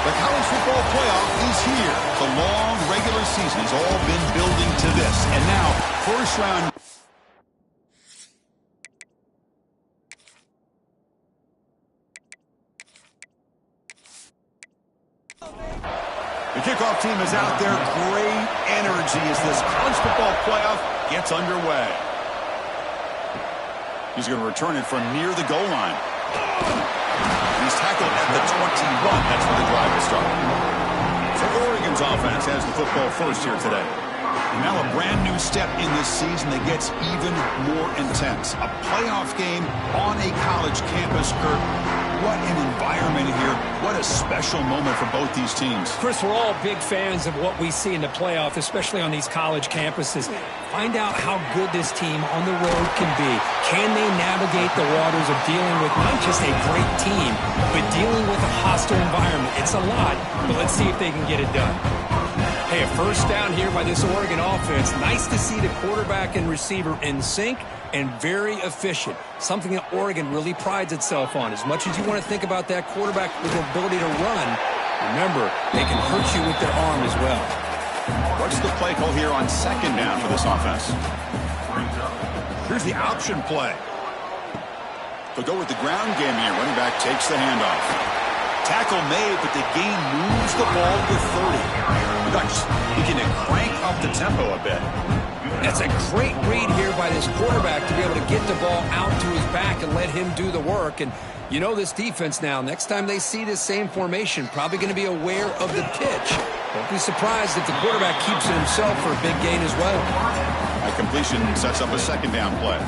The college football playoff is here. The long regular season has all been building to this. And now, first round. The kickoff team is out there. Great energy as this college football playoff gets underway. He's going to return it from near the goal line. He's tackled at the 21. That's where the drive will start. So Oregon's offense has the football first here today. And now a brand new step in this season that gets even more intense. A playoff game on a college campus, Kurt. What an environment here. What a special moment for both these teams. Chris, we're all big fans of what we see in the playoff, especially on these college campuses. Find out how good this team on the road can be. Can they navigate the waters of dealing with not just a great team, but dealing with a hostile environment? It's a lot, but let's see if they can get it done. Hey, a first down here by this Oregon offense. Nice to see the quarterback and receiver in sync and very efficient. Something that Oregon really prides itself on. As much as you want to think about that quarterback with the ability to run, remember, they can hurt you with their arm as well. What's the play call here on second down for this offense? Here's the option play. They'll go with the ground game here. Running back takes the handoff. Tackle made, but the gain moves the ball to 30. Ducks begin to crank up the tempo a bit. That's a great read here by this quarterback to be able to get the ball out to his back and let him do the work. And you know this defense now, next time they see this same formation, probably going to be aware of the pitch. Don't be surprised if the quarterback keeps it himself for a big gain as well. A completion sets up a second down play.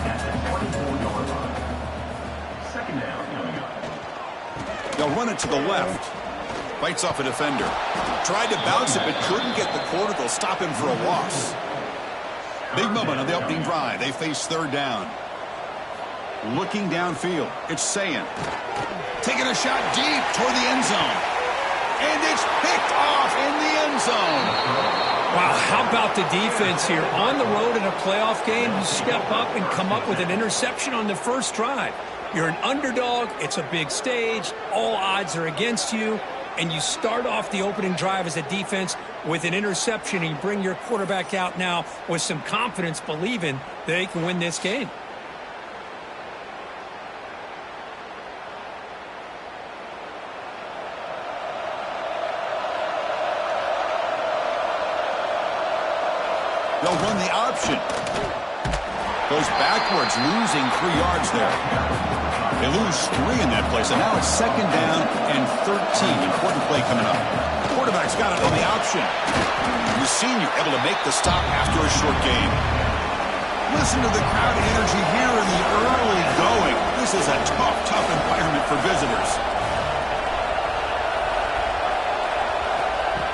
They'll run it to the left. Fights off a defender. Tried to bounce it, but couldn't get the corner. They'll stop him for a loss. Big moment on the opening drive. They face third down. Looking downfield. It's Sayin. Taking a shot deep toward the end zone. And it's picked off in the end zone. Wow, how about the defense here? On the road in a playoff game, you step up and come up with an interception on the first drive. You're an underdog. It's a big stage. All odds are against you. And you start off the opening drive as a defense with an interception, and you bring your quarterback out now with some confidence, believing they can win this game. They'll run the option. Goes backwards, losing 3 yards there. They lose 3 in that place, and now it's second down and 13. Important play coming up. Quarterback's got it on the option. The senior able to make the stop after a short gain. Listen to the crowd energy here in the early going. This is a tough environment for visitors.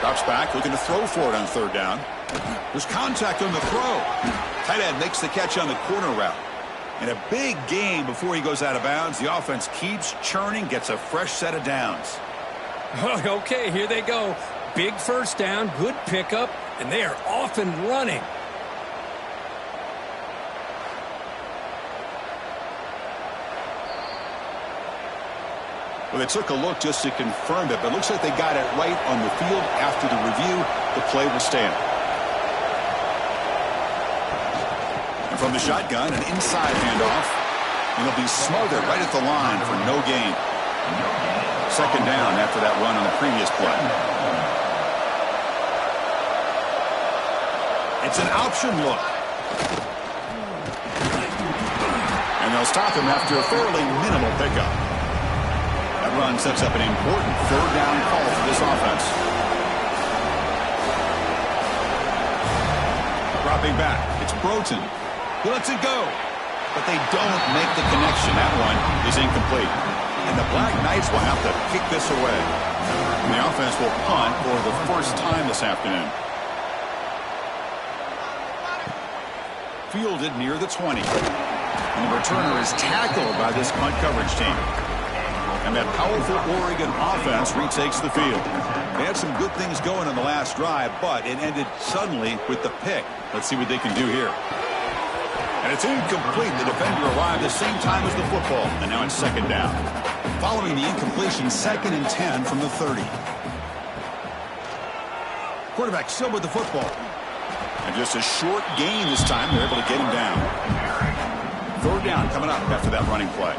Drops back, looking to throw for it on third down. There's contact on the throw. Tight end makes the catch on the corner route. And a big gain before he goes out of bounds. The offense keeps churning, gets a fresh set of downs. Okay, here they go. Big first down, good pickup, and they are off and running. Well, they took a look just to confirm it, but it looks like they got it right on the field. After the review, the play will stand. And from the shotgun, an inside handoff. And he'll be smothered right at the line for no gain. Second down after that run on the previous play. It's an option look. And they'll stop him after a fairly minimal pickup. That run sets up an important third down call for this offense. Dropping back, it's Broughton. He lets it go, but they don't make the connection. That one is incomplete. And the Black Knights will have to kick this away. And the offense will punt for the first time this afternoon. Fielded near the 20. And the returner is tackled by this punt coverage team. And that powerful Oregon offense retakes the field. They had some good things going on the last drive, but it ended suddenly with the pick. Let's see what they can do here. And it's incomplete. The defender arrived the same time as the football, and now it's second down. Following the incompletion, 2nd and 10 from the 30. Quarterback still with the football. And just a short gain this time. They're able to get him down. Third down coming up after that running play.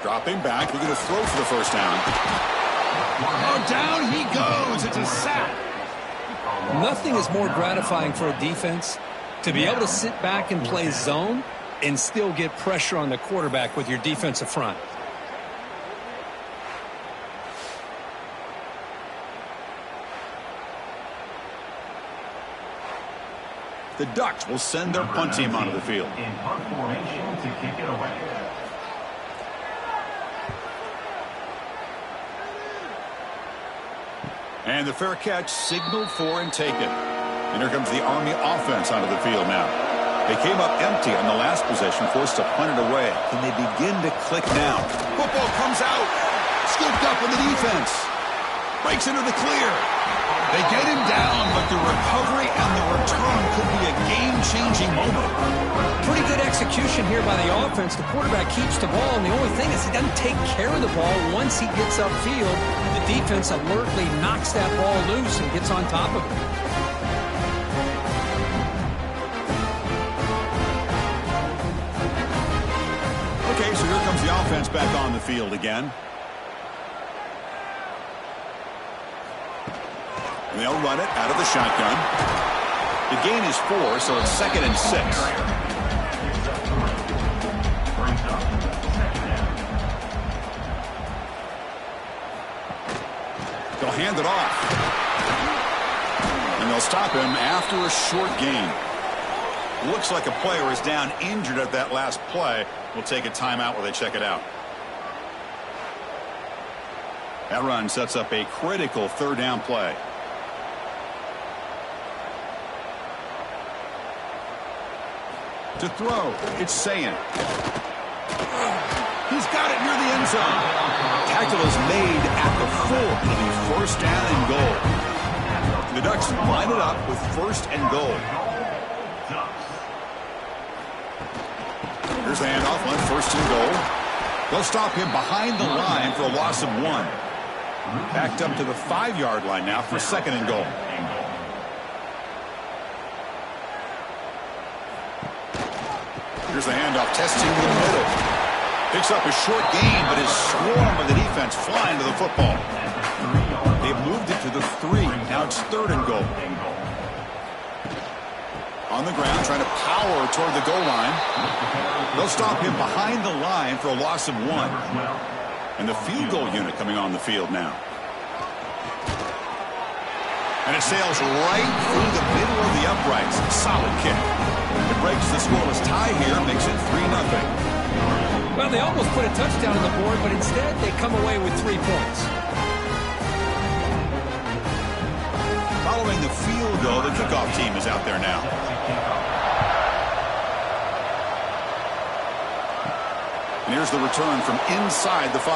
Dropping back. Looking to throw for the first down. Oh, down he goes. It's a sack. Nothing is more gratifying for a defense to be able to sit back and play zone and still get pressure on the quarterback with your defensive front. The Ducks will send their punt team onto the field. In punt formation to kick it away. And the fair catch signaled for and taken. And here comes the Army offense onto the field now. They came up empty on the last possession, forced to punt it away. Can they begin to click now? Football comes out. Scooped up with the defense. Breaks into the clear. They get him down, but the recovery and the return could be a game-changing moment. Pretty good execution here by the offense. The quarterback keeps the ball, and the only thing is he doesn't take care of the ball once he gets upfield. The defense alertly knocks that ball loose and gets on top of it. Okay, so here comes the offense back on the field again. And they'll run it out of the shotgun. The gain is 4, so it's 2nd and 6. They'll hand it off. And they'll stop him after a short gain. Looks like a player is down injured at that last play. We'll take a timeout while they check it out. That run sets up a critical third down play. To throw, it's Sayan. He's got it near the end zone. Tackle is made at the 4. It'll be first down and goal. The Ducks line it up with first and goal. Here's the handoff on first and goal. They'll stop him behind the line for a loss of 1. Backed up to the 5-yard line now for 2nd and goal. Here's the handoff, testing the middle. Picks up a short gain, but his swarm of the defense flying to the football. They've moved it to the 3. Now it's 3rd and goal. On the ground, trying to power toward the goal line. They'll stop him behind the line for a loss of 1. And the field goal unit coming on the field now. And it sails right through the middle of the uprights. Solid kick. It breaks the scoreless tie here, makes it 3-0. Well, they almost put a touchdown on the board, but instead they come away with 3 points. Following the field goal, the kickoff team is out there now. And here's the return from inside the 5.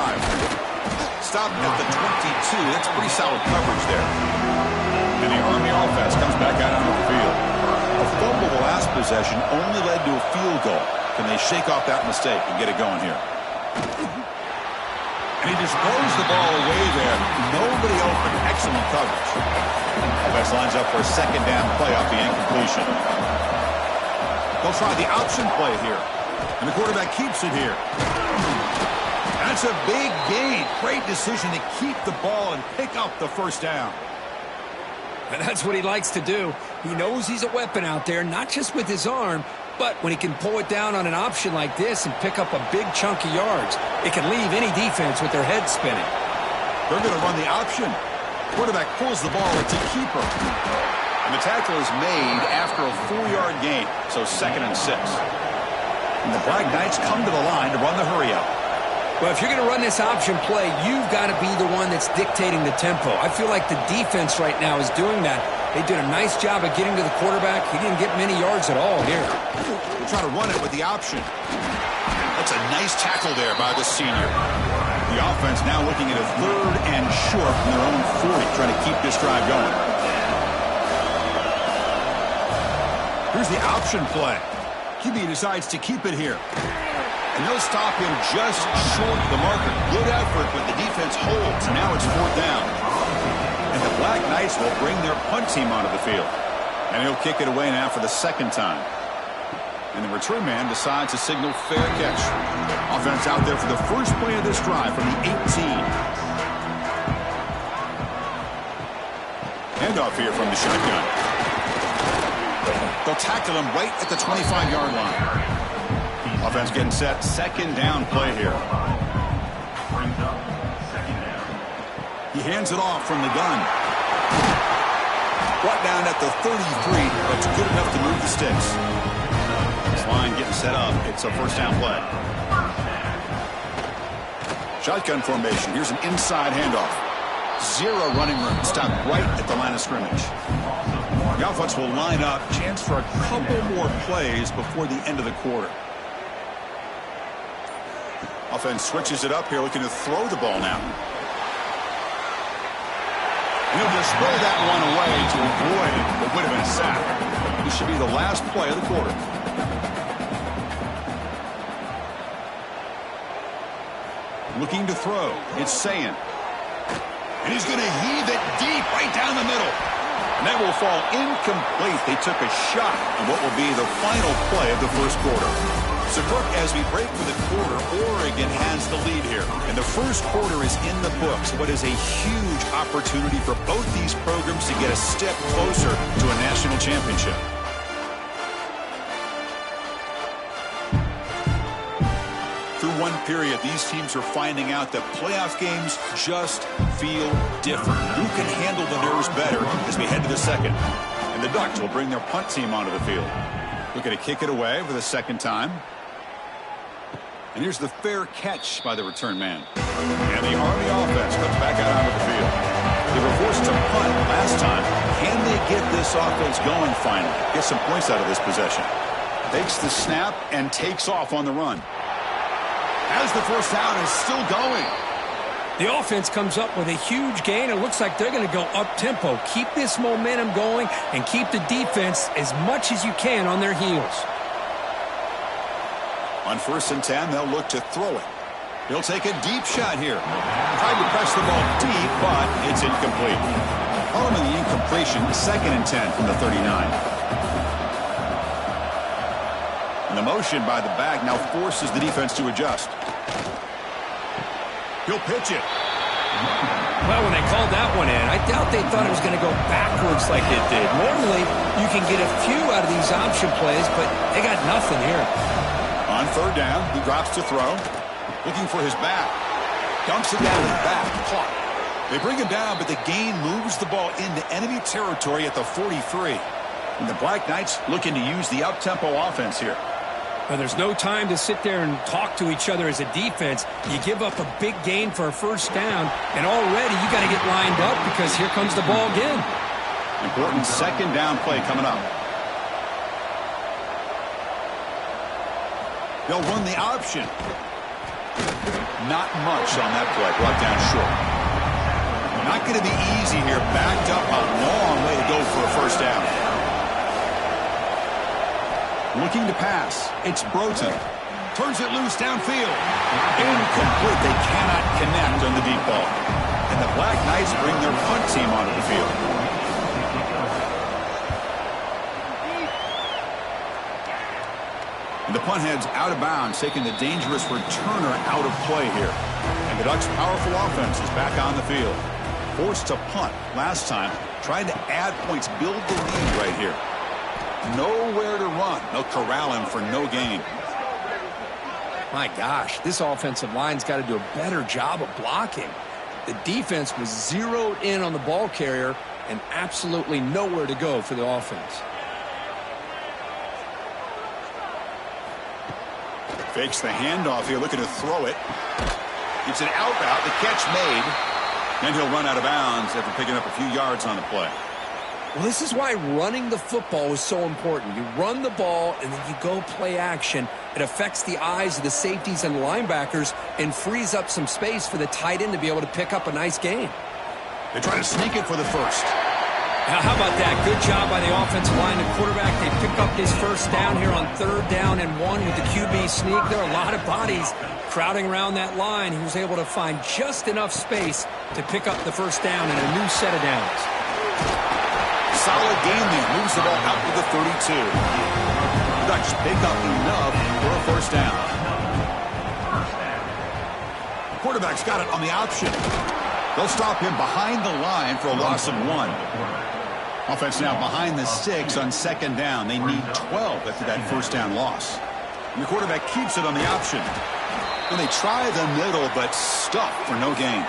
Stopped at the 22. That's pretty solid coverage there. And the Army offense comes back out onto the field. A fumble the last possession only led to a field goal. Can they shake off that mistake and get it going here? And he just throws the ball away there. Nobody open. Excellent coverage. Offense lines up for a 2nd down play off the incompletion. They'll try the option play here. And the quarterback keeps it here. That's a big gain. Great decision to keep the ball and pick up the first down. And that's what he likes to do. He knows he's a weapon out there, not just with his arm, but when he can pull it down on an option like this and pick up a big chunk of yards, it can leave any defense with their head spinning. They're going to run the option. Quarterback pulls the ball. It's a keeper. And the tackle is made after a 4-yard gain, so 2nd and 6. And the Black Knights come to the line to run the hurry-up. Well, if you're going to run this option play, you've got to be the one that's dictating the tempo. I feel like the defense right now is doing that. They did a nice job of getting to the quarterback. He didn't get many yards at all here. They're trying to run it with the option. That's a nice tackle there by the senior. The offense now looking at a 3rd and short from their own 40, trying to keep this drive going. Here's the option play. QB decides to keep it here. And they'll stop him just short of the marker. Good effort, but the defense holds. Now it's 4th down. And the Black Knights will bring their punt team onto the field. And he'll kick it away now for the 2nd time. And the return man decides to signal fair catch. Offense out there for the first play of this drive from the 18. Handoff here from the shotgun. They'll tackle him right at the 25-yard line. Offense getting set. 2nd down play here. He hands it off from the gun. Brought down at the 33, but it's good enough to move the sticks. This line getting set up. It's a 1st down play. Shotgun formation. Here's an inside handoff. 0 running room. Stopped right at the line of scrimmage. The offense will line up. Chance for a couple more plays before the end of the quarter. Offense switches it up here, looking to throw the ball now. And he'll just throw that one away to avoid what would have been a sack. This should be the last play of the quarter. Looking to throw. It's Sayin. And he's going to heave it deep right down the middle. And that will fall incomplete. They took a shot on what will be the final play of the 1st quarter. So, Brooke, as we break for the quarter, Oregon has the lead here. And the 1st quarter is in the books. What is a huge opportunity for both these programs to get a step closer to a national championship. Through one period, these teams are finding out that playoff games just feel different. Who can handle the nerves better as we head to the 2nd? And the Ducks will bring their punt team onto the field. Looking to kick it away for the 2nd time. And here's the fair catch by the return man. And the Army offense comes back out onto the field. They were forced to punt last time. Can they get this offense going finally? Get some points out of this possession. Takes the snap and takes off on the run. As the 1st down is still going. The offense comes up with a huge gain. It looks like they're going to go up-tempo. Keep this momentum going and keep the defense as much as you can on their heels. On 1st and 10, they'll look to throw it. He'll take a deep shot here. Tried to press the ball deep, but it's incomplete. Following the incompletion, 2nd and 10 from the 39. And the motion by the back now forces the defense to adjust. He'll pitch it. Well, when they called that one in, I doubt they thought it was going to go backwards like it did. Normally, you can get a few out of these option plays, but they got nothing here. On 3rd down, he drops to throw. Looking for his back. Dumps it down his back. Caught. They bring him down, but the gain moves the ball into enemy territory at the 43. And the Black Knights looking to use the up-tempo offense here. Well, there's no time to sit there and talk to each other as a defense. You give up a big gain for a 1st down, and already you got to get lined up because here comes the ball again. Important 2nd down play coming up. They'll run the option. Not much on that play. Brought down short. Not going to be easy here. Backed up a long way to go for a 1st down. Looking to pass. It's Broughton. Turns it loose downfield. Incomplete. They cannot connect on the deep ball. And the Black Knights bring their punt team onto the field. And the punt heads out of bounds, taking the dangerous returner out of play here. And the Ducks' powerful offense is back on the field. Forced to punt last time. Trying to add points, build the lead right here. Nowhere to run. They'll corral him for no gain. My gosh, this offensive line's got to do a better job of blocking. The defense was zeroed in on the ball carrier and absolutely nowhere to go for the offense. Fakes the handoff here, looking to throw it. It's an out route, the catch made. Then he'll run out of bounds after picking up a few yards on the play. Well, this is why running the football is so important. You run the ball, and then you go play action. It affects the eyes of the safeties and linebackers and frees up some space for the tight end to be able to pick up a nice gain. They try to sneak it for the 1st. Now, how about that? Good job by the offensive line. The quarterback, they pick up his first down here on 3rd down and 1 with the QB sneak. There are a lot of bodies crowding around that line. He was able to find just enough space to pick up the first down and a new set of downs. Solid game there. Moves the ball out to the 32. The Ducks pick up enough for a first down. The quarterback's got it on the option. They'll stop him behind the line for a loss of 1. Offense now behind the 6 on 2nd down. They need 12 after that first down loss. And the quarterback keeps it on the option. And they try the middle, but stuffed for no gain.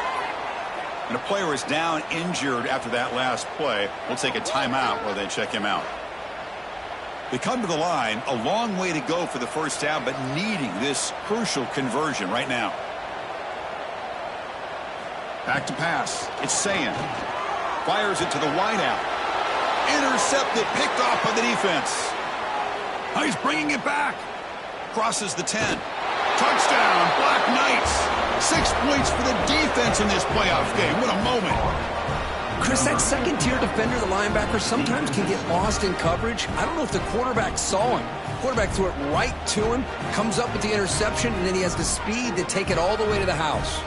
And a player is down injured after that last play. We'll take a timeout while they check him out. They come to the line, a long way to go for the first down, but needing this crucial conversion right now. Back to pass. It's Sayan. Fires it to the wideout. Intercepted, picked off by the defense. Now he's bringing it back. Crosses the 10. Touchdown, Black Knights. 6 points for the defense in this playoff game. What a moment. Chris, that second-tier defender, the linebacker, sometimes can get lost in coverage. I don't know if the quarterback saw him. Quarterback threw it right to him, comes up with the interception, and then he has the speed to take it all the way to the house.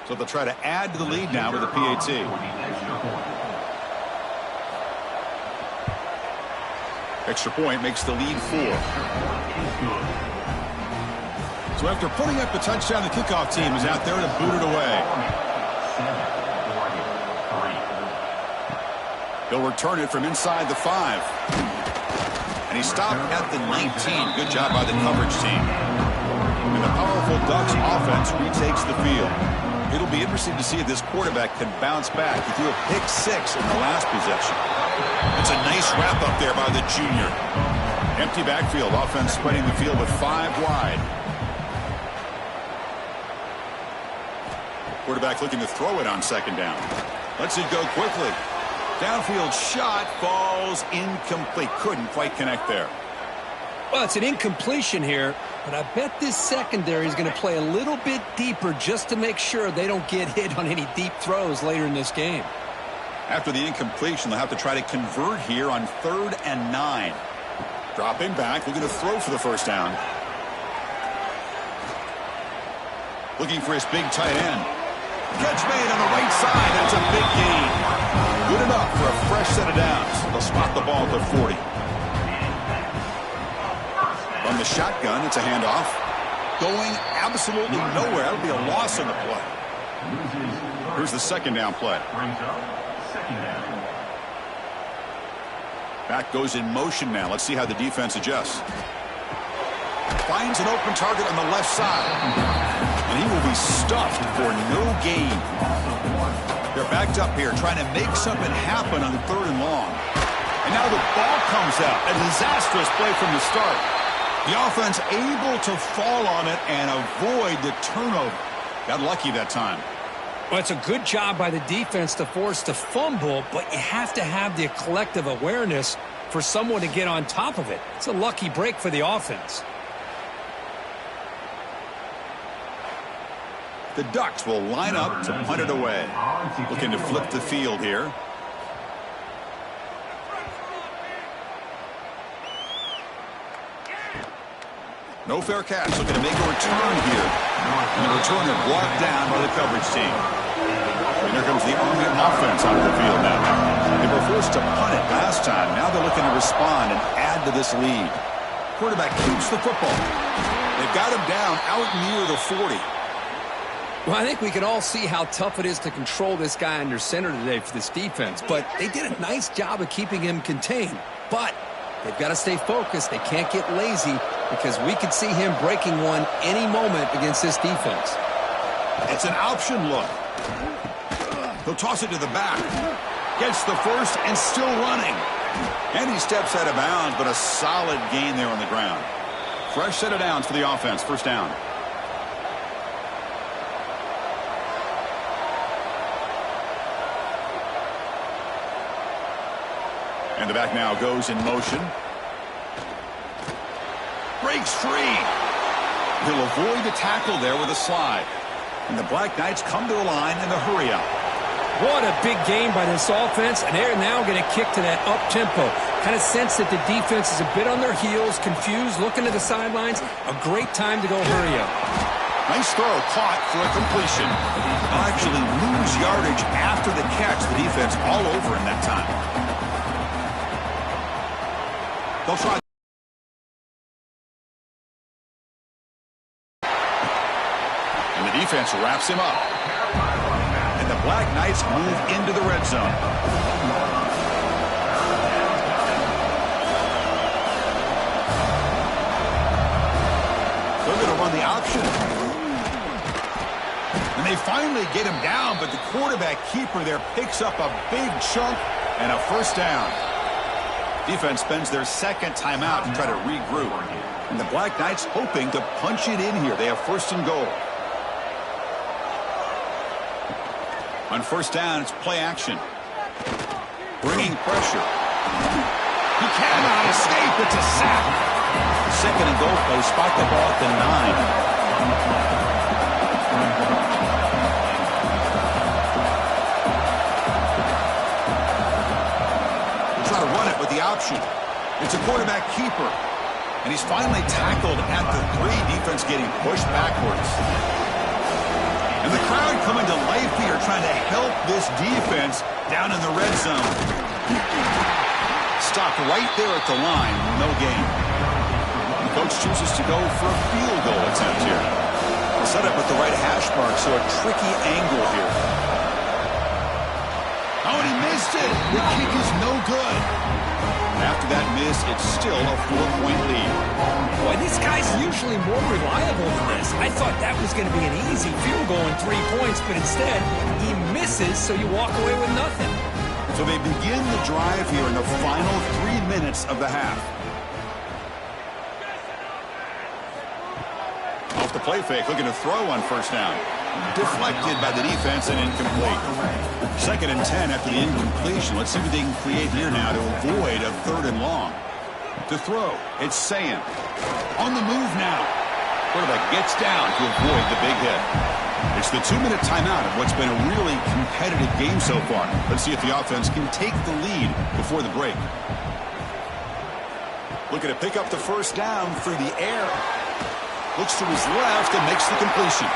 So they'll try to add to the lead now with a PAT. Extra point makes the lead 4. So after putting up the touchdown, the kickoff team is out there to boot it away. He'll return it from inside the 5. And he stopped at the 19. Good job by the coverage team. And the powerful Ducks offense retakes the field. It'll be interesting to see if this quarterback can bounce back. He threw a pick 6 in the last possession. It's a nice wrap-up there by the junior. Empty backfield. Offense spreading the field with 5 wide. Quarterback looking to throw it on 2nd down. Lets it go quickly. Downfield shot falls incomplete. Couldn't quite connect there. Well, it's an incompletion here, but I bet this secondary is going to play a little bit deeper just to make sure they don't get hit on any deep throws later in this game. After the incompletion, they'll have to try to convert here on 3rd and 9. Dropping back, looking to throw for the first down. Looking for his big tight end. Catch made on the right side. That's a big gain. Good enough for a fresh set of downs. They'll spot the ball at the 40. From the shotgun, it's a handoff. Going absolutely nowhere. That'll be a loss on the play. Here's the 2nd down play. Back goes in motion now. Let's see how the defense adjusts. Finds an open target on the left side. And he will be stuffed for no gain. They're backed up here trying to make something happen on 3rd and long. And now the ball comes out. A disastrous play from the start. The offense able to fall on it and avoid the turnover. Got lucky that time. Well, it's a good job by the defense to force the fumble, but you have to have the collective awareness for someone to get on top of it. It's a lucky break for the offense. The Ducks will line up to punt it away. Looking to flip the field here. No fair catch. Looking to make a return here. And the returner brought down by the coverage team. And here comes the Army offense out of the field now. They were forced to punt it last time. Now they're looking to respond and add to this lead. Quarterback keeps the football. They've got him down out near the 40. Well, I think we can all see how tough it is to control this guy under center today for this defense. But they did a nice job of keeping him contained. But they've got to stay focused. They can't get lazy because we could see him breaking one any moment against this defense. It's an option look. He'll toss it to the back. Gets the first and still running. And he steps out of bounds, but a solid gain there on the ground. Fresh set of downs for the offense. First down. And the back now goes in motion. Breaks free. He'll avoid the tackle there with a slide. And the Black Knights come to the line in the hurry-up. What a big game by this offense, and they're now going to kick to that up-tempo. Kind of sense that the defense is a bit on their heels, confused, looking to the sidelines. A great time to go hurry up. Nice throw, caught for a completion. They'll actually lose yardage after the catch. The defense all over in that time. They'll try. And the defense wraps him up. And the Black Knights move into the red zone. They're going to run the option. And they finally get him down, but the quarterback keeper there picks up a big chunk and a first down. Defense spends their second timeout to try to regroup. And the Black Knights hoping to punch it in here. They have first and goal. On first down, it's play action. Bringing pressure. He cannot escape. It's a sack. Second and goal play. Spot the ball at the 9. They try to run it with the option. It's a quarterback keeper. And he's finally tackled at the 3. Defense getting pushed backwards. And the crowd coming to life here trying to help this defense down in the red zone. Stopped right there at the line. No gain. The coach chooses to go for a field goal attempt here. We'll set up with the right hash mark, so a tricky angle here. Oh, and he missed it. The kick is no good. After that miss, it's still a 4-point lead. Boy, this guy's usually more reliable than this. I thought that was going to be an easy field goal in 3 points, but instead, he misses, so you walk away with nothing. So they begin the drive here in the final 3 minutes of the half. Off the play fake, looking to throw on first down. Deflected by the defense and incomplete. Second and 10 after the incompletion. Let's see what they can create here now to avoid a 3rd and long. To throw, it's Sayan. On the move now. Quarterback gets down to avoid the big hit. It's the 2-minute timeout of what's been a really competitive game so far. Let's see if the offense can take the lead before the break. Looking to pick up the first down through the air. Looks to his left and makes the completion.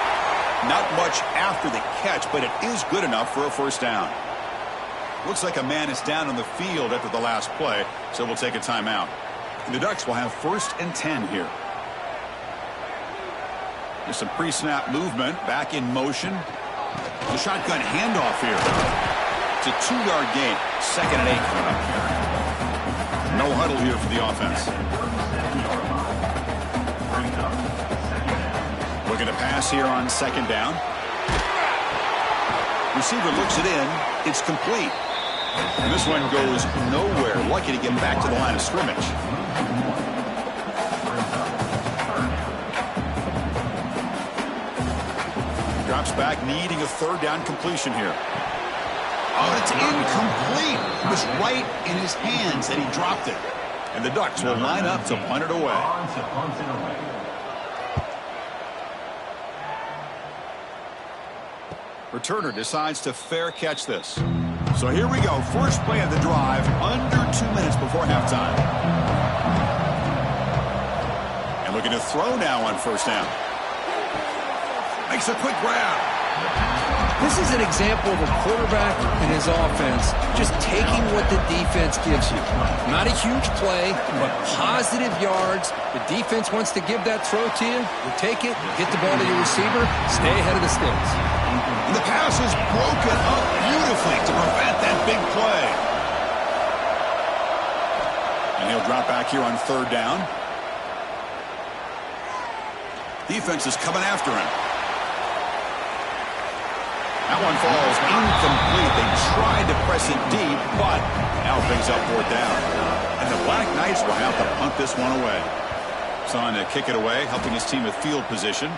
Not much after the catch, but it is good enough for a first down. Looks like a man is down on the field after the last play, so we'll take a timeout. And the Ducks will have first and 10 here. There's some pre-snap movement, back in motion. The shotgun handoff here. It's a 2-yard gain, 2nd and 8 coming up. No huddle here for the offense. Looking to pass here on 2nd down. Receiver looks it in. It's complete. And this one goes nowhere. Lucky to get back to the line of scrimmage. Drops back, needing a 3rd down completion here. Oh, it's incomplete. It was right in his hands, and he dropped it. And the Ducks will line up to punt it away. Returner decides to fair catch this. So here we go. First play of the drive, under 2 minutes before halftime. And looking to throw now on first down. Makes a quick grab. This is an example of a quarterback and his offense just taking what the defense gives you. Not a huge play, but positive yards. The defense wants to give that throw to you. You take it, get the ball to your receiver, stay ahead of the sticks. And the pass is broken up beautifully to prevent that big play. And he'll drop back here on 3rd down. Defense is coming after him. That one falls incomplete. They tried to press it deep, but now brings up 4th down. And the Black Knights will have to punt this one away. Son to kick it away, helping his team with field position.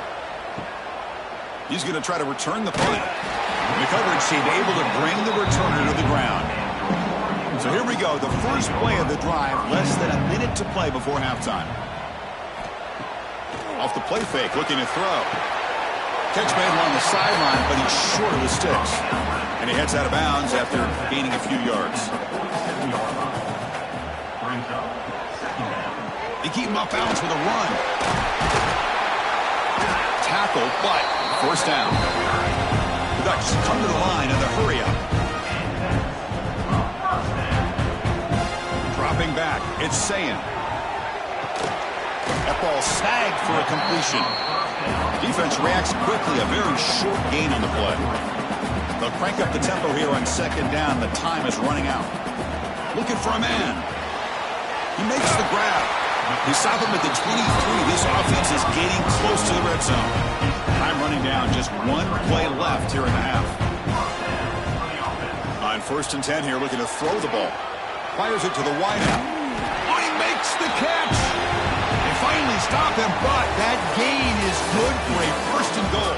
He's going to try to return the punt. The coverage team able to bring the returner to the ground. So here we go, the first play of the drive, less than a minute to play before halftime. Off the play fake, looking to throw. Catch made along the sideline, but he's short of the sticks. And he heads out of bounds after gaining a few yards. They keep him off balance with a run. Tackle, but first down. The Ducks come to the line in the hurry up. Dropping back, it's Sayan. That ball snagged for a completion. The defense reacts quickly, a very short gain on the play. They'll crank up the tempo here on second down. The time is running out. Looking for a man. He makes the grab. They stop him at the 23. This offense is getting close to the red zone. Time running down. Just one play left here in the half. On 1st and 10 here, looking to throw the ball. Fires it to the wideout. Oh, he makes the catch. They finally stop him, but that gain is good for a 1st and goal.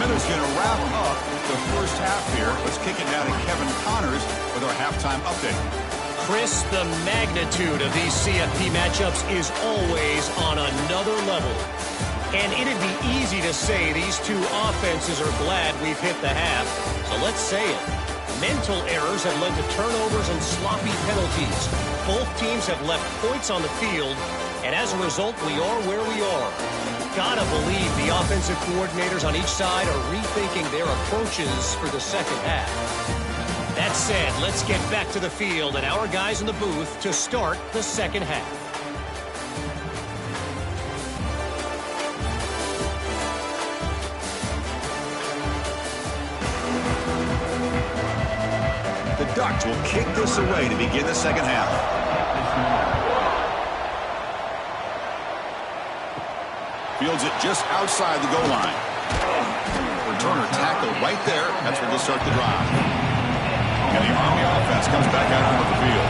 Miller's going to wrap up the first half here. Let's kick it down to Kevin Connors with our halftime update. Chris, the magnitude of these CFP matchups is always on another level. And it'd be easy to say these two offenses are glad we've hit the half. So let's say it. Mental errors have led to turnovers and sloppy penalties. Both teams have left points on the field, and as a result, we are where we are. Gotta believe the offensive coordinators on each side are rethinking their approaches for the second half. That said, let's get back to the field and our guys in the booth to start the second half. The Ducks will kick this away to begin the second half. Fields it just outside the goal line. Returner tackled right there. That's where they'll start the drive. And the Army offense comes back out onto the field.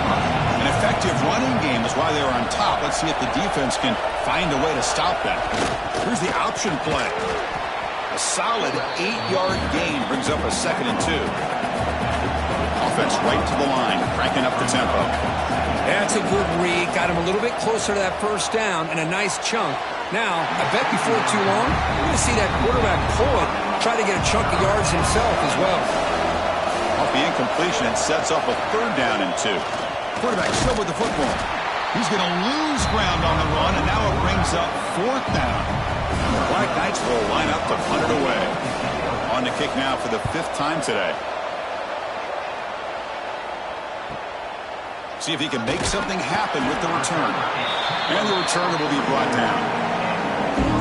An effective running game is why they're on top. Let's see if the defense can find a way to stop that. Here's the option play. A solid 8-yard gain brings up a 2nd and 2. Offense right to the line, cranking up the tempo. That's a good read. Got him a little bit closer to that first down and a nice chunk. Now, I bet before too long, we're going to see that quarterback pull it, try to get a chunk of yards himself as well. Off the incompletion, it sets up a 3rd down and 2. Quarterback still with the football. He's going to lose ground on the run, and now it brings up 4th down. The Black Knights will line up to punt it away. On the kick now for the 5th time today. See if he can make something happen with the return. And the returner will be brought down.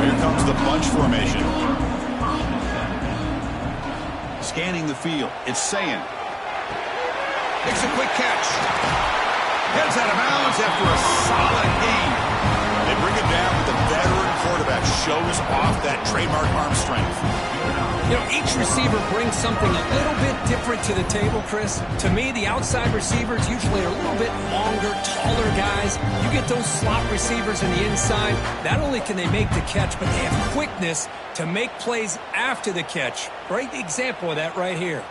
Here comes the bunch formation. Scanning the field. It's Sayan. Makes a quick catch. Heads out of bounds after a solid gain. They bring it down with the veteran quarterback. Shows off that trademark arm strength. You know, each receiver brings something a little bit different to the table, Chris. To me, the outside receivers usually are a little bit longer, taller guys. You get those slot receivers in the inside, not only can they make the catch, but they have quickness to make plays after the catch. Great example of that right here.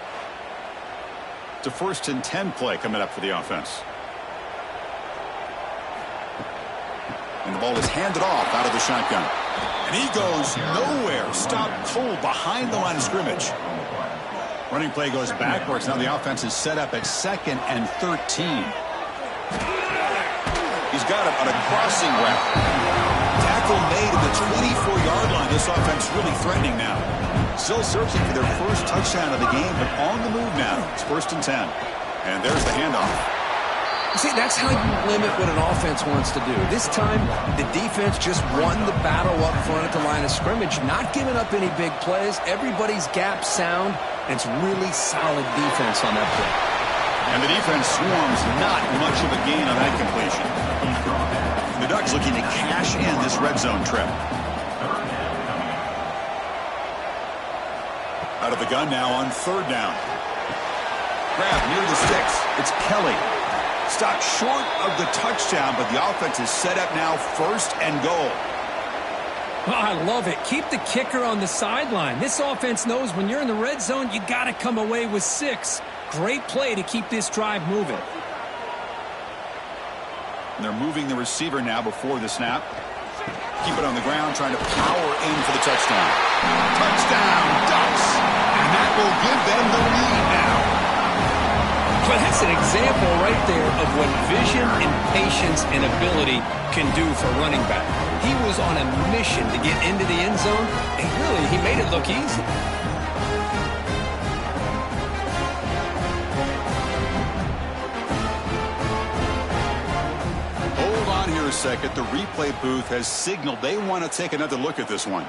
It's a 1st and 10 play coming up for the offense. And the ball is handed off out of the shotgun. And he goes nowhere. Stopped cold behind the line of scrimmage. Running play goes backwards. Now the offense is set up at 2nd and 13. He's got it on a crossing route. Tackle made at the 24-yard line. This offense really threatening now. Still searching for their first touchdown of the game, but on the move now. It's 1st and 10. And there's the handoff. See, that's how you limit what an offense wants to do. This time, the defense just won the battle up front at the line of scrimmage, not giving up any big plays. Everybody's gap sound, and it's really solid defense on that play. And the defense swarms, not much of a gain on that completion. The Ducks looking to cash in this red zone trip. Out of the gun now on 3rd down. Grab near the sticks. It's Kelly. Stopped short of the touchdown, but the offense is set up now 1st and goal. Oh, I love it. Keep the kicker on the sideline. This offense knows when you're in the red zone, you got to come away with 6. Great play to keep this drive moving. And they're moving the receiver now before the snap. Keep it on the ground, trying to power in for the touchdown. Touchdown, Ducks! And that will give them the lead now. Well, that's an example right there of what vision and patience and ability can do for a running back. He was on a mission to get into the end zone, and really, he made it look easy. Hold on here a second. The replay booth has signaled they want to take another look at this one.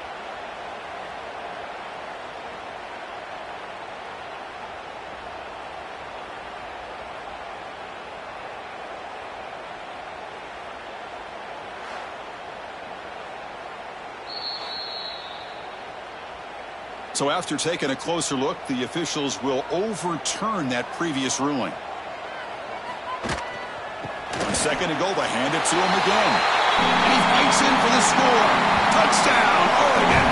So after taking a closer look, the officials will overturn that previous ruling. 1 second to go, they hand it to him again. And he fights in for the score. Touchdown, Oregon.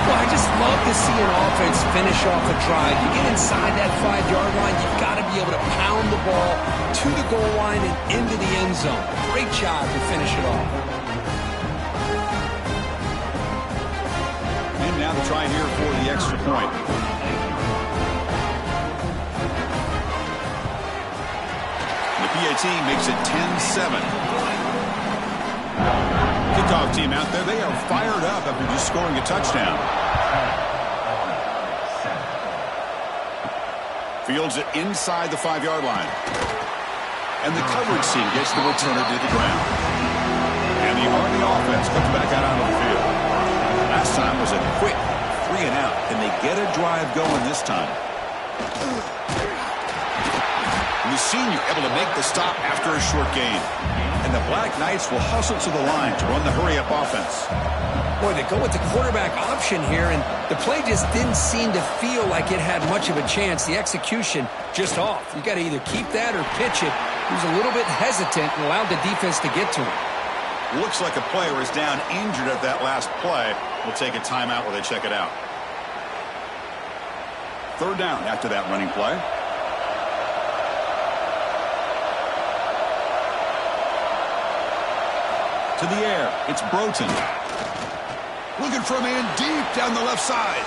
Well, I just love to see an offense finish off a drive. You get inside that 5-yard line, you've got to be able to pound the ball to the goal line and into the end zone. Great job to finish it off. Now to try here for the extra point. The PAT makes it 10-7. Kickoff team out there, they are fired up after just scoring a touchdown. Fields it inside the 5-yard line. And the coverage team gets the returner to the ground. And the Army offense comes back out onto the field. Last time was a quick 3 and out. Can they get a drive going this time? And the senior able to make the stop after a short gain. And the Black Knights will hustle to the line to run the hurry-up offense. Boy, they go with the quarterback option here, and the play just didn't seem to feel like it had much of a chance. The execution just off. You got to either keep that or pitch it. He was a little bit hesitant and allowed the defense to get to him. Looks like a player is down injured at that last play. We'll take a timeout while they check it out. 3rd down after that running play. To the air. It's Broughton. Looking for a man deep down the left side.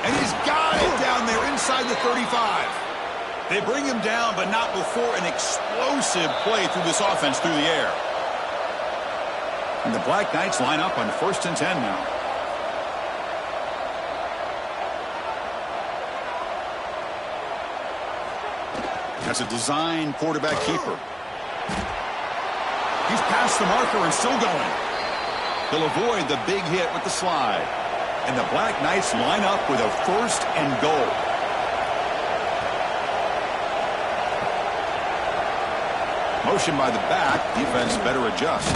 And he's got it down there inside the 35. They bring him down, but not before an explosive play through this offense through the air. And the Black Knights line up on 1st and 10 now. That's a design quarterback keeper. He's past the marker and still going. He'll avoid the big hit with the slide. And the Black Knights line up with a 1st and goal. Motion by the back. Defense better adjust.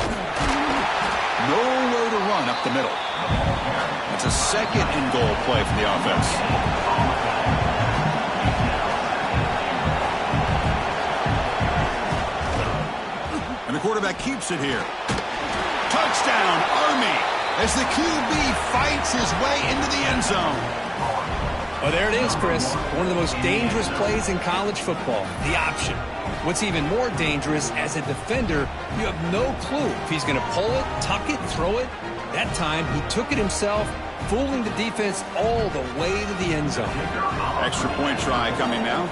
Nowhere to run up the middle. It's a 2nd and goal play for the offense. And the quarterback keeps it here. Touchdown, Army, as the QB fights his way into the end zone. Well, there it is, Chris. One of the most dangerous plays in college football, the option. What's even more dangerous, as a defender, you have no clue if he's going to pull it, tuck it, throw it. That time, he took it himself, fooling the defense all the way to the end zone. Extra point try coming now.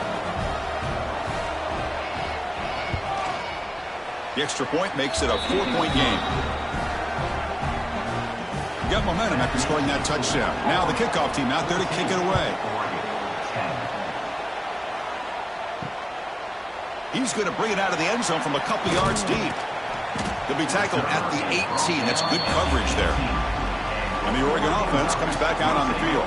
The extra point makes it a 4-point game. Got momentum after scoring that touchdown. Now the kickoff team out there to kick it away. He's going to bring it out of the end zone from a couple yards deep. He'll be tackled at the 18. That's good coverage there. And the Oregon offense comes back out on the field.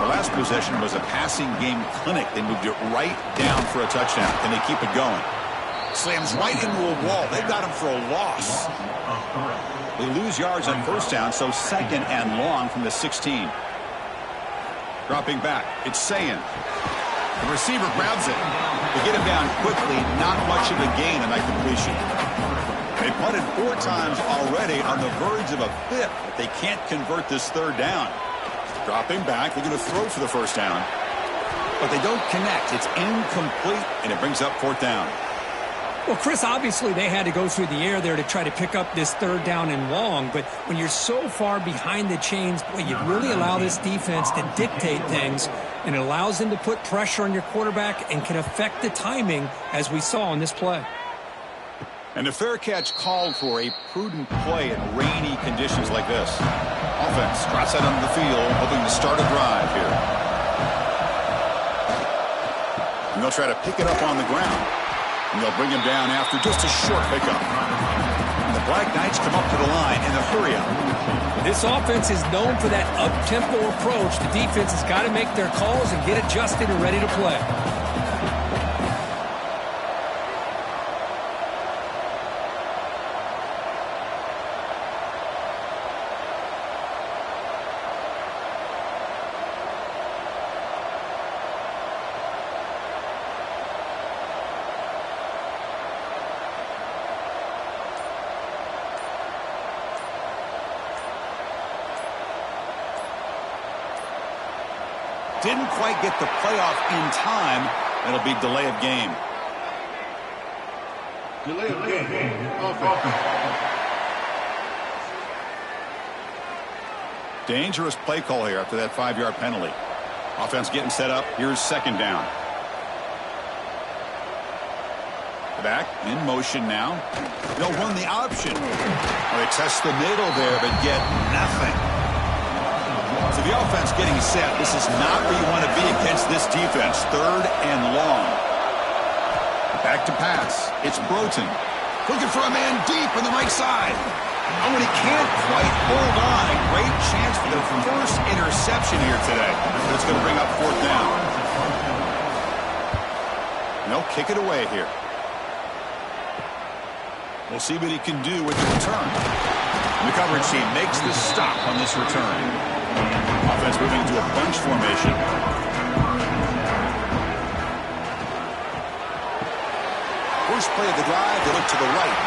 The last possession was a passing game clinic. They moved it right down for a touchdown. Can they keep it going? Slams right into a wall. They've got him for a loss. They lose yards on 1st down, so 2nd and long from the 16. Dropping back, it's Sayin. The receiver grabs it. They get him down quickly, not much of a gain on that completion. They punted 4 times already, on the verge of a 5th, but they can't convert this 3rd down. Dropping back, they're going to throw for the 1st down. but they don't connect. It's incomplete, and it brings up fourth down. Well, Chris, obviously they had to go through the air there to try to pick up this third down and long, but when you're so far behind the chains, boy, you really allow this defense to dictate things, and it allows them to put pressure on your quarterback and can affect the timing, as we saw on this play. And the fair catch called for a prudent play in rainy conditions like this. Offense trots out onto the field, hoping to start a drive here. And they'll try to pick it up on the ground. And they'll bring him down after just a short pickup. And the Black Knights come up to the line in a hurry-up. This offense is known for that up-tempo approach. The defense has got to make their calls and get adjusted and ready to play. Didn't quite get the playoff in time. It'll be delay of game. Delay of game. Offense. Dangerous play call here after that 5-yard penalty. Offense getting set up. Here's second down. Back in motion now. They'll run the option. They test the middle there, but get nothing. So the offense getting set. This is not where you want to be against this defense. Third and long. Back to pass. It's Broughton. Looking for a man deep on the right side. Oh, and he can't quite hold on. A great chance for the first interception here today. But it's going to bring up fourth down. And they'll kick it away here. We'll see what he can do with the return. The coverage team makes the stop on this return. Offense moving into a bunch formation. First play of the drive, they look to the right.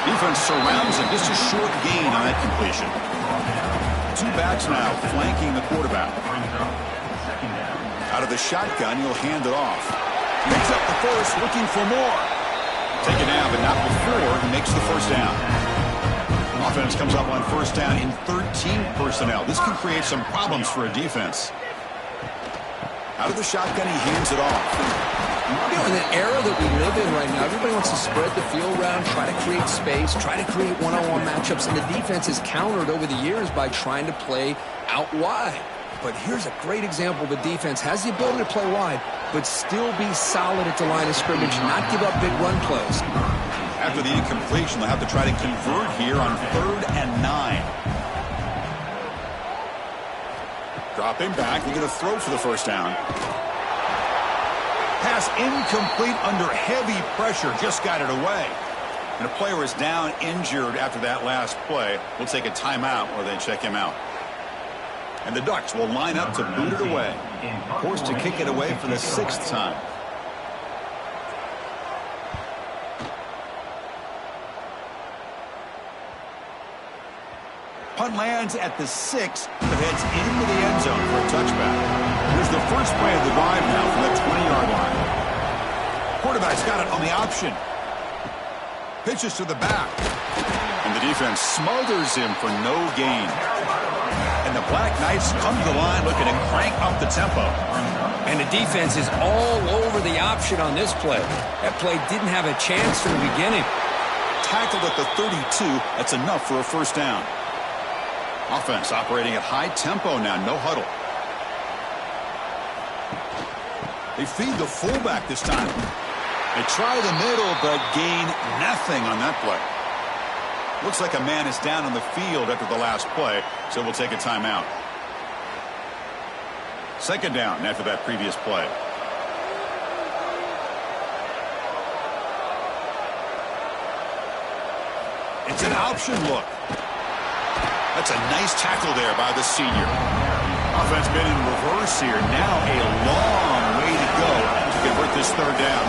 Defense surrounds him. Just a short gain on that completion. Two backs now flanking the quarterback. Out of the shotgun, he'll hand it off. Picks up the first, looking for more. Take it down, but not before he makes the first down. Offense comes up on first down in 13 personnel. This can create some problems for a defense. Out of the shotgun, he hands it off. You know, in the era that we live in right now, everybody wants to spread the field around, try to create space, try to create one-on-one matchups, and the defense is countered over the years by trying to play out wide. But here's a great example of a defense has the ability to play wide, but still be solid at the line of scrimmage, not give up big run plays. After the incompletion, they'll have to try to convert here on 3rd and 9. Dropping back, they're going to throw for the first down. Pass incomplete under heavy pressure, just got it away. And a player is down injured after that last play. We'll take a timeout while they check him out. And the Ducks will line up to boot it away. Forced to kick it away for the 6th time. Punt lands at the 6, but heads into the end zone for a touchback. Here's the first play of the drive now from the 20-yard line. Quarterback's got it on the option. Pitches to the back. And the defense smothers him for no gain. And the Black Knights come to the line looking to crank up the tempo. And the defense is all over the option on this play. That play didn't have a chance from the beginning. Tackled at the 32. That's enough for a first down. Offense operating at high tempo now. No huddle. They feed the fullback this time. They try the middle, but gain nothing on that play. Looks like a man is down on the field after the last play, so we'll take a timeout. Second down after that previous play. It's an option look. That's a nice tackle there by the senior. Offense been in reverse here. Now a long way to go to convert this third down.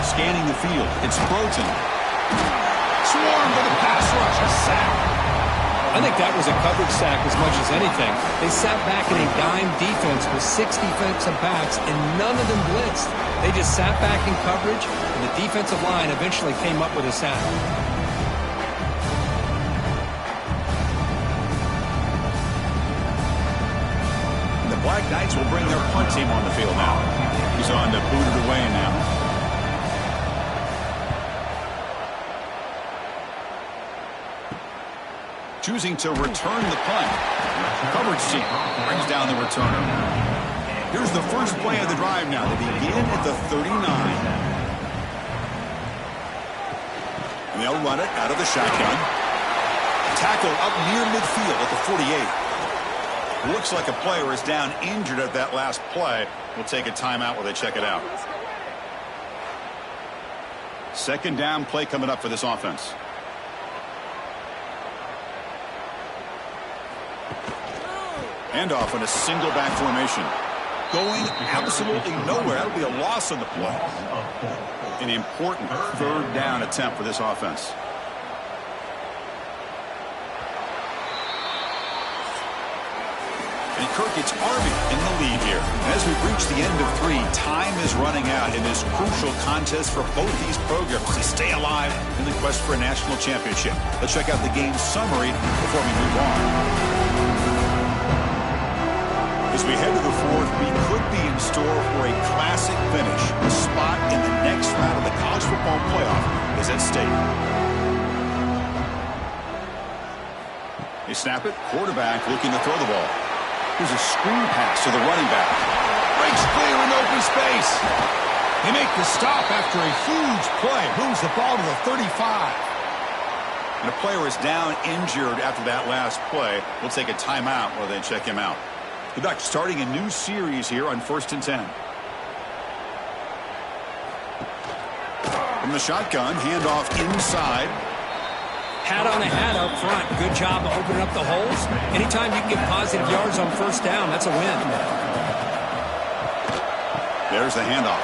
Scanning the field. It's Broughton. Swarmed by the pass rush. A sack. I think that was a coverage sack as much as anything. They sat back in a dime defense with 6 defensive backs, and none of them blitzed. They just sat back in coverage, and the defensive line eventually came up with a sack. The Black Knights will bring their punt team on the field now. He's on to boot it away now. Choosing to return the punt. Coverage team brings down the returner. Here's the first play of the drive now. They begin at the 39. And they'll run it out of the shotgun. Tackle up near midfield at the 48. Looks like a player is down injured at that last play. We'll take a timeout while they check it out. Second down play coming up for this offense. Handoff in a single back formation. Going absolutely nowhere. That'll be a loss on the play. An important third down attempt for this offense. And Kirk, it's Army in the lead here. And as we reach the end of 3, time is running out in this crucial contest for both these programs to stay alive in the quest for a national championship. Let's check out the game summary before we move on. As we head to the 4th, we could be in store for a classic finish. A spot in the next round of the college football playoff is at stake. They snap it. Quarterback looking to throw the ball. Here's a screen pass to the running back. Breaks clear in open space. They make the stop after a huge play. Moves the ball to the 35. And a player is down injured after that last play. We'll take a timeout while they check him out. The Ducks starting a new series here on 1st and 10. From the shotgun, handoff inside. Hat on a hat up front. Good job of opening up the holes. Anytime you can get positive yards on first down, that's a win. There's the handoff.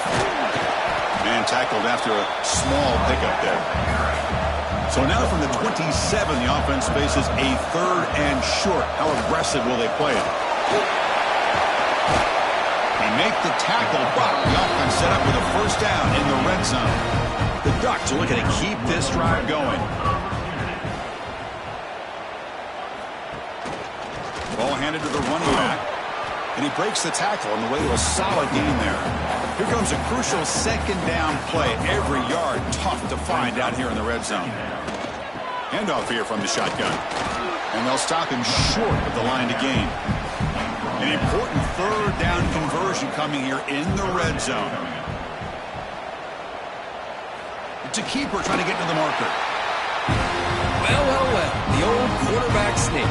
Man tackled after a small pickup there. So now from the 27, the offense faces a 3rd and short. How aggressive will they play it? They make the tackle, but the offense set up with a first down in the red zone. The Ducks are looking to keep this drive going. Ball handed to the running back, and he breaks the tackle on the way to a solid gain there. Here comes a crucial second down play. Every yard tough to find out here in the red zone. Handoff here from the shotgun. And they'll stop him short of the line to gain. An important third down conversion coming here in the red zone. It's a keeper trying to get to the marker. Well, well, well. The old quarterback sneak.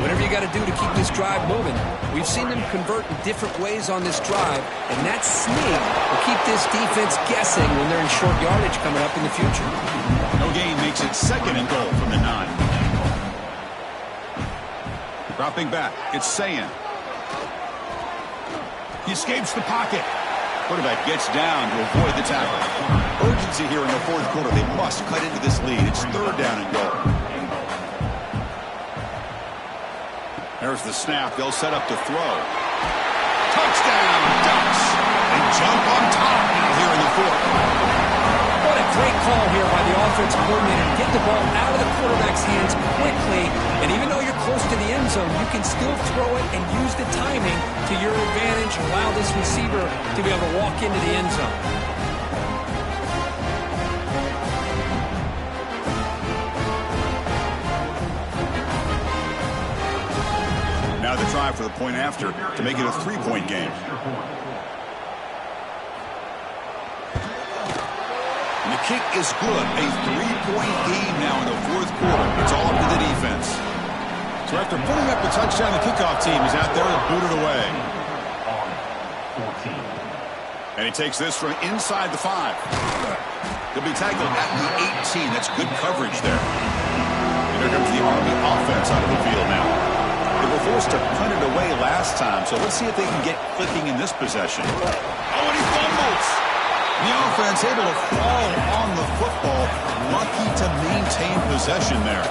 Whatever you got to do to keep this drive moving. We've seen them convert in different ways on this drive, and that sneak will keep this defense guessing when they're in short yardage coming up in the future. No gain makes it 2nd and goal from the 9. Dropping back, it's Sayan. He escapes the pocket. Quarterback gets down to avoid the tackle. Urgency here in the 4th quarter. They must cut into this lead. It's 3rd down and goal. There's the snap. They'll set up to throw. Touchdown, Ducks. They jump on top now here in the 4th. What a great call here by the offensive coordinator. Get the ball out of the quarterback's hands quickly. And even though you're close to the end zone, you can still throw it and use the timing to your advantage. Allow this receiver to be able to walk into the end zone. Now the try for the point after to make it a 3-point game. And the kick is good. A 3-point game now in the 4th quarter. It's all up to the defense. So after putting up the touchdown, the kickoff team is out there to boot it away. And he takes this from inside the 5. He'll be tackled at the 18. That's good coverage there. And here comes the Army offense out of the field now. They were forced to punt it away last time, so let's see if they can get clicking in this possession. Oh, and he fumbles! The offense able to fall on the football, lucky to maintain possession there.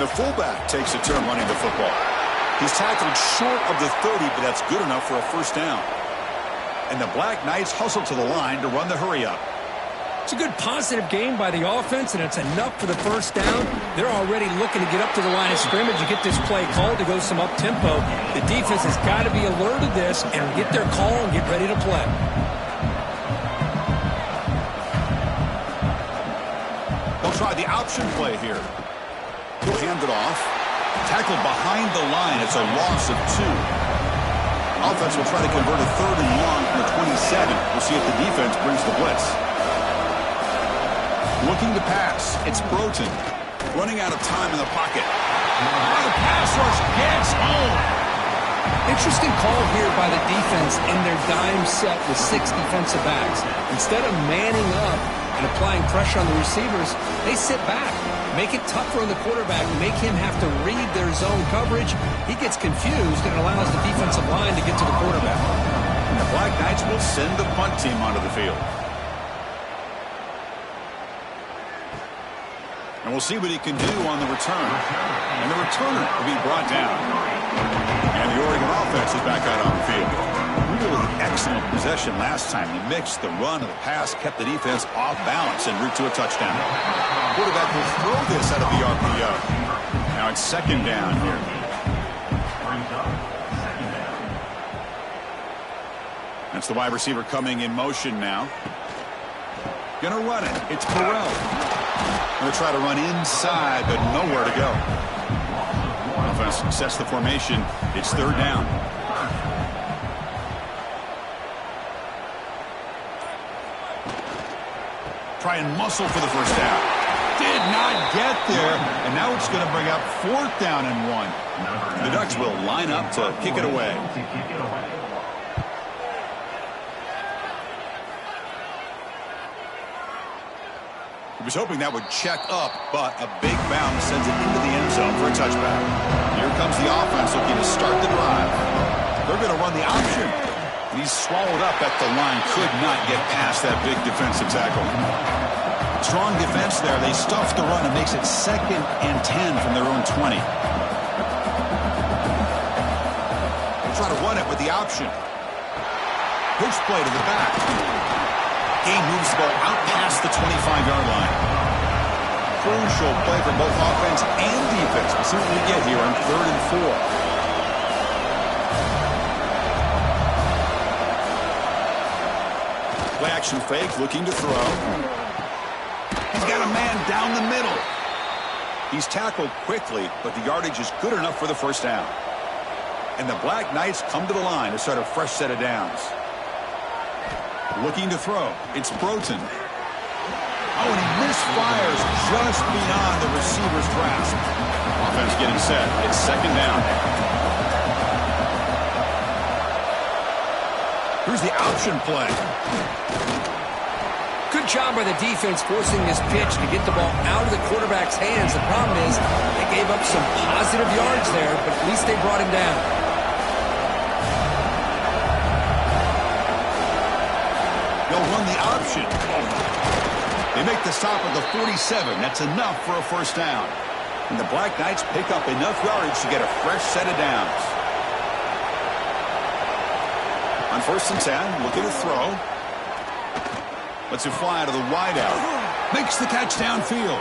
the fullback takes a turn running the football. He's tackled short of the 30, but that's good enough for a first down. And the Black Knights hustle to the line to run the hurry-up. It's a good positive game by the offense, and it's enough for the first down. They're already looking to get up to the line of scrimmage and get this play called to go some up-tempo. The defense has got to be alert to this and get their call and get ready to play. They'll try the option play here. He'll hand it off. Tackled behind the line. It's a loss of 2. Offense will try to convert a 3rd and long from the 27. We'll see if the defense brings the blitz. Looking to pass. It's Broughton. Running out of time in the pocket. The pass rush gets home. Interesting call here by the defense in their dime set with 6 defensive backs. Instead of manning up and applying pressure on the receivers, they sit back. Make it tougher on the quarterback. Make him have to read their zone coverage. He gets confused and allows the defensive line to get to the quarterback. And the Black Knights will send the punt team onto the field. And we'll see what he can do on the return. And the returner will be brought down. And the Oregon offense is back out on the field. Really excellent possession last time. They mixed the run and the pass, kept the defense off balance en route to a touchdown. Quarterback will throw this out of the RPO. Now it's 2nd down here. That's the wide receiver coming in motion now. Gonna run it. It's Burrell. Gonna try to run inside, but nowhere to go. Offense sets the formation. It's 3rd down. Try and muscle for the first down. Did not get there, and now it's going to bring up 4th down and 1. The Ducks will line up to kick it away. He was hoping that would check up, but a big bounce sends it into the end zone for a touchback. Here comes the offense looking to start the drive. They're going to run the option. And he's swallowed up at the line. Could not get past that big defensive tackle. Strong defense there. They stuff the run and makes it 2nd and 10 from their own 20. They'll try to run it with the option. Push play to the back. Game moves the ball out past the 25-yard line. Crucial play for both offense and defense. We'll see what we get here on 3rd and 4. Play action fake, looking to throw. He's got a man down the middle. He's tackled quickly, but the yardage is good enough for the first down. And the Black Knights come to the line to start a fresh set of downs. Looking to throw. It's Broughton. Oh, and he misfires just beyond the receiver's grasp. Offense getting set. It's 2nd down. Here's the option play. Good job by the defense forcing this pitch to get the ball out of the quarterback's hands. The problem is they gave up some positive yards there, but at least they brought him down. They'll run the option. They make the stop at the 47. That's enough for a first down. And the Black Knights pick up enough yardage to get a fresh set of downs. On 1st and 10, looking to throw. Lets it fly to the wideout. Makes the catch downfield.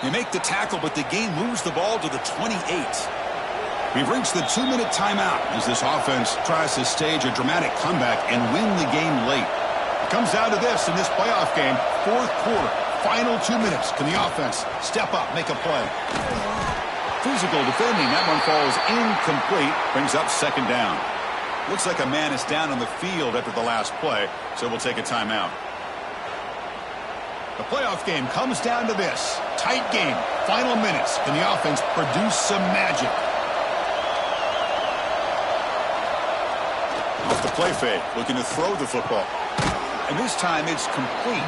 They make the tackle, but the game moves the ball to the 28. We've reached the 2-minute timeout as this offense tries to stage a dramatic comeback and win the game late. It comes down to this in this playoff game. 4th quarter, final 2 minutes. Can the offense step up, make a play? Physical defending. That one falls incomplete. Brings up 2nd down. Looks like a man is down on the field after the last play, so we'll take a timeout. The playoff game comes down to this. Tight game. Final minutes. Can the offense produce some magic? Off the play fake. Looking to throw the football. And this time it's complete.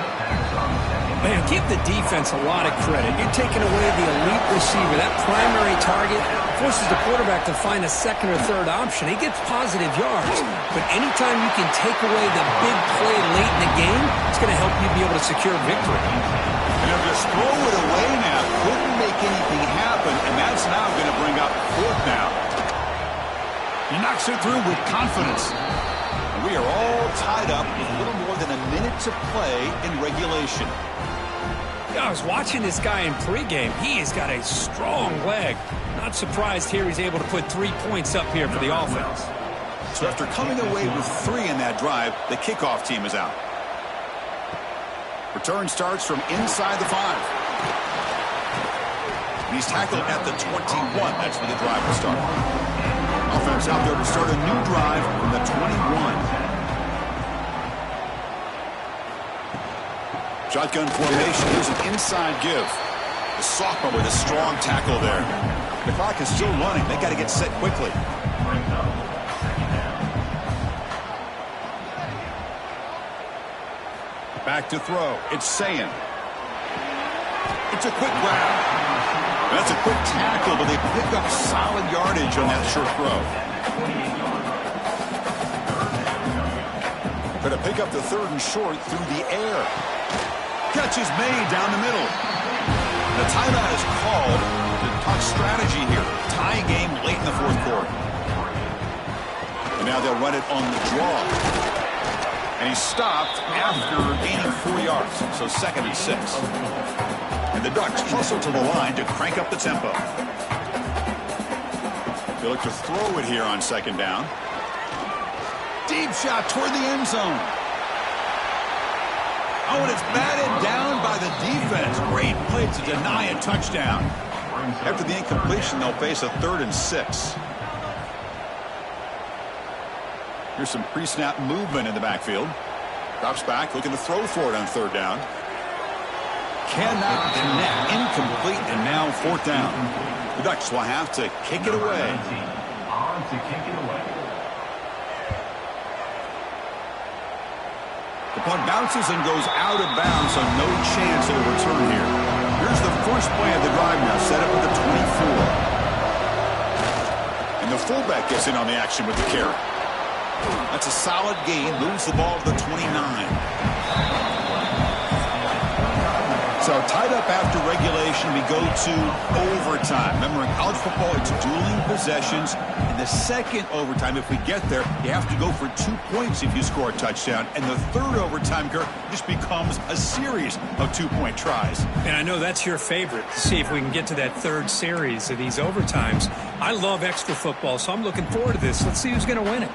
Man, give the defense a lot of credit. You're taking away the elite receiver. That primary target forces the quarterback to find a 2nd or 3rd option. He gets positive yards. But anytime you can take away the big play late in the game, it's going to help you be able able to secure victory. And they'll just throw it away now. Couldn't make anything happen, and that's now going to bring up fourth down. He knocks it through with confidence. And we are all tied up with a little more than a minute to play in regulation. I was watching this guy in pregame. He has got a strong leg. Not surprised here he's able to put 3 points up here for the offense. So after coming away with 3 in that drive, the kickoff team is out. Return starts from inside the 5. And he's tackled at the 21. That's where the drive will start. Offense out there to start a new drive from the 21. Shotgun formation. Here's an inside give. The sophomore with a strong tackle there. The clock is still running. They got to get set quickly. Back to throw. It's Sayin. It's a quick grab. That's a quick tackle, but they pick up solid yardage on that short throw. Going to pick up the 3rd and short through the air. Catch is made down the middle. The timeout is called to talk strategy here. Tie game late in the 4th quarter. And now they'll run it on the draw. And he stopped after gaining 4 yards. So 2nd and 6. And the Ducks hustle to the line to crank up the tempo. They look to throw it here on 2nd down. Deep shot toward the end zone. Oh, and it's batted down by the defense. Great play to deny a touchdown. After the incompletion, they'll face a 3rd and 6. Here's some pre-snap movement in the backfield. Drops back, looking to throw for it on 3rd down. Cannot connect. Incomplete, and now 4th down. The Ducks will have to kick it away. The punt bounces and goes out of bounds, so no chance of a return here. Here's the first play of the drive now, set up at the 24. And the fullback gets in on the action with the carry. That's a solid gain, moves the ball to the 29. So tied up after regulation, we go to overtime. Remember, in college football, it's dueling possessions. In the second overtime, if we get there, you have to go for 2 points if you score a touchdown. And the 3rd overtime, Kirk, just becomes a series of 2-point tries. And I know that's your favorite, to see if we can get to that 3rd series of these overtimes. I love extra football, so I'm looking forward to this. Let's see who's going to win it.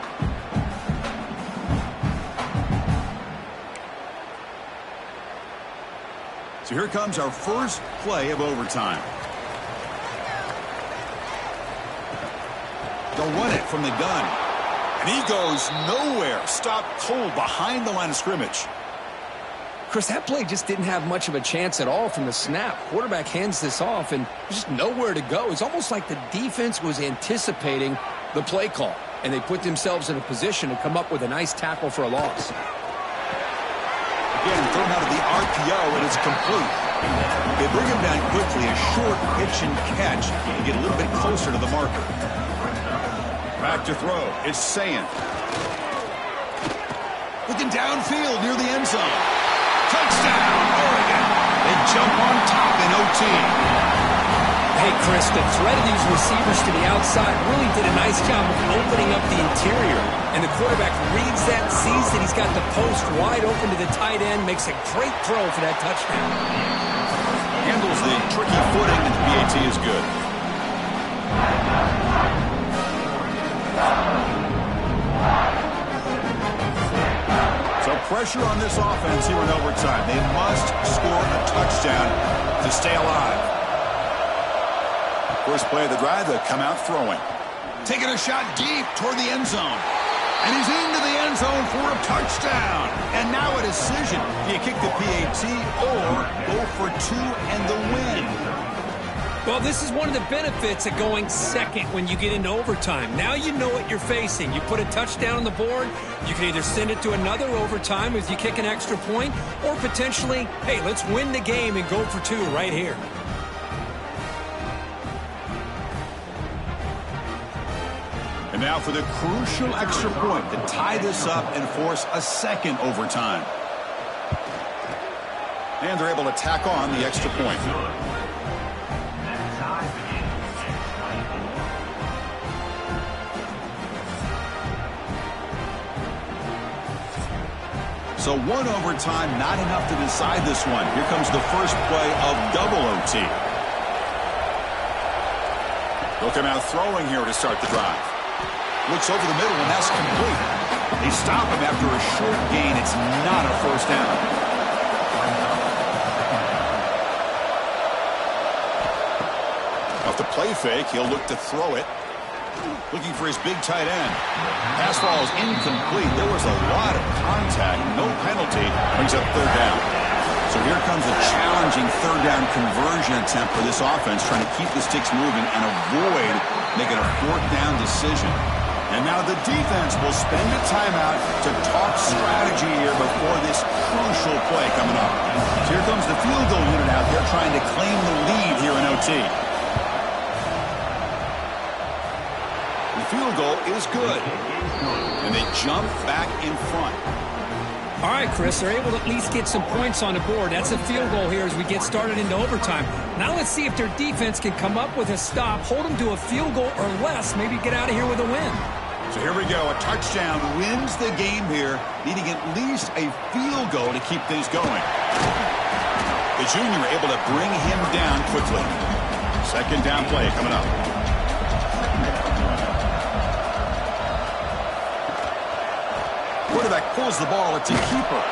So here comes our first play of overtime. They'll run it from the gun. And he goes nowhere. Stopped cold behind the line of scrimmage. Chris, that play just didn't have much of a chance at all from the snap. Quarterback hands this off, and there's just nowhere to go. It's almost like the defense was anticipating the play call, and they put themselves in a position to come up with a nice tackle for a loss. Again, thrown out of the RPO, and it's complete. They bring him down quickly, a short pitch and catch to get a little bit closer to the marker. Back to throw. It's Sayin. Looking downfield near the end zone. Touchdown, Oregon. They jump on top in OT. Hey, Chris, the threat of these receivers to the outside really did a nice job of opening up the interior. And the quarterback reads that, sees that he's got the post wide open to the tight end, makes a great throw for that touchdown. Handles the tricky footing, and the PAT is good. So pressure on this offense here in overtime. They must score a touchdown to stay alive. First play of the drive, they'll come out throwing. Taking a shot deep toward the end zone. And he's into the end zone for a touchdown. And now a decision. Do you kick the PAT or go for 2 and the win? Well, this is one of the benefits of going second when you get into overtime. Now you know what you're facing. You put a touchdown on the board, you can either send it to another overtime if you kick an extra point, or potentially, hey, let's win the game and go for 2 right here. And now for the crucial extra point to tie this up and force a second overtime. And they're able to tack on the extra point. So one overtime, not enough to decide this one. Here comes the first play of double OT. They'll come out throwing here to start the drive. Looks over the middle, and that's complete. They stop him after a short gain. It's not a first down. Off the play fake, he'll look to throw it. Looking for his big tight end. Pass ball is incomplete. There was a lot of contact. No penalty. Brings up third down. So here comes a challenging third down conversion attempt for this offense, trying to keep the sticks moving and avoid making a fourth down decision. And now the defense will spend a timeout to talk strategy here before this crucial play coming up. So here comes the field goal unit out there trying to claim the lead here in OT. The field goal is good. And they jump back in front. All right, Chris, they're able to at least get some points on the board. That's a field goal here as we get started into overtime. Now let's see if their defense can come up with a stop, hold them to a field goal or less, maybe get out of here with a win. So here we go. A touchdown wins the game here, needing at least a field goal to keep things going. The junior able to bring him down quickly. Second down play coming up. Quarterback pulls the ball. It's a keeper.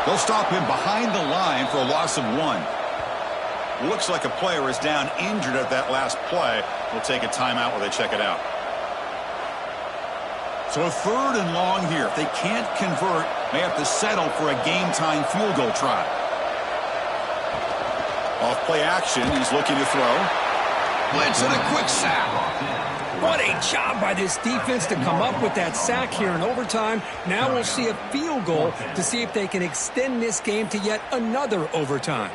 They'll stop him behind the line for a loss of 1. Looks like a player is down injured at that last play. We'll take a timeout while they check it out. So a third and long here. If they can't convert, may have to settle for a game-time field goal try. Off play action. He's looking to throw. Blitz and a quick sack. What a job by this defense to come up with that sack here in overtime. Now we'll see a field goal to see if they can extend this game to yet another overtime.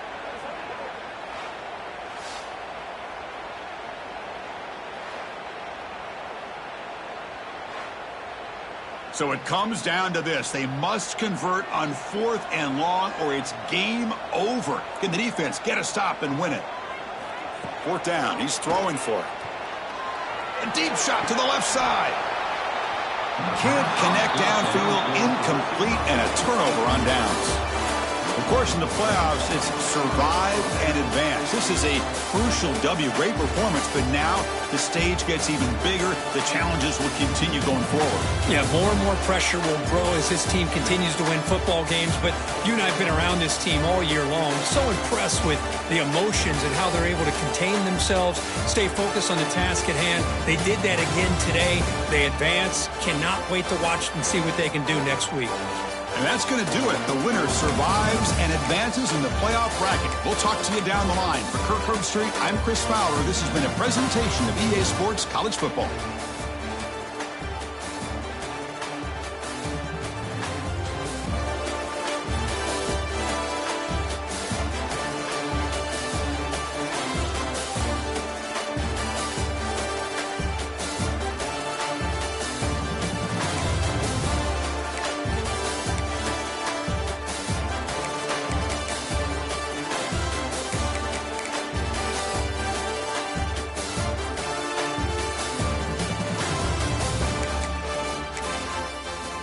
So it comes down to this. They must convert on 4th and long or it's game over. Can the defense get a stop and win it? 4th down. He's throwing for it. A deep shot to the left side. Can't connect downfield, incomplete, and a turnover on downs. Of course, in the playoffs, it's survive and advance. This is a crucial W. Great performance, but now the stage gets even bigger. The challenges will continue going forward. Yeah, more and more pressure will grow as this team continues to win football games, but you and I have been around this team all year long. So impressed with the emotions and how they're able to contain themselves, stay focused on the task at hand. They did that again today. They advance. Cannot wait to watch and see what they can do next week. And that's going to do it. The winner survives and advances in the playoff bracket. We'll talk to you down the line. For Kirk Herbstreit, I'm Chris Fowler. This has been a presentation of EA Sports College Football.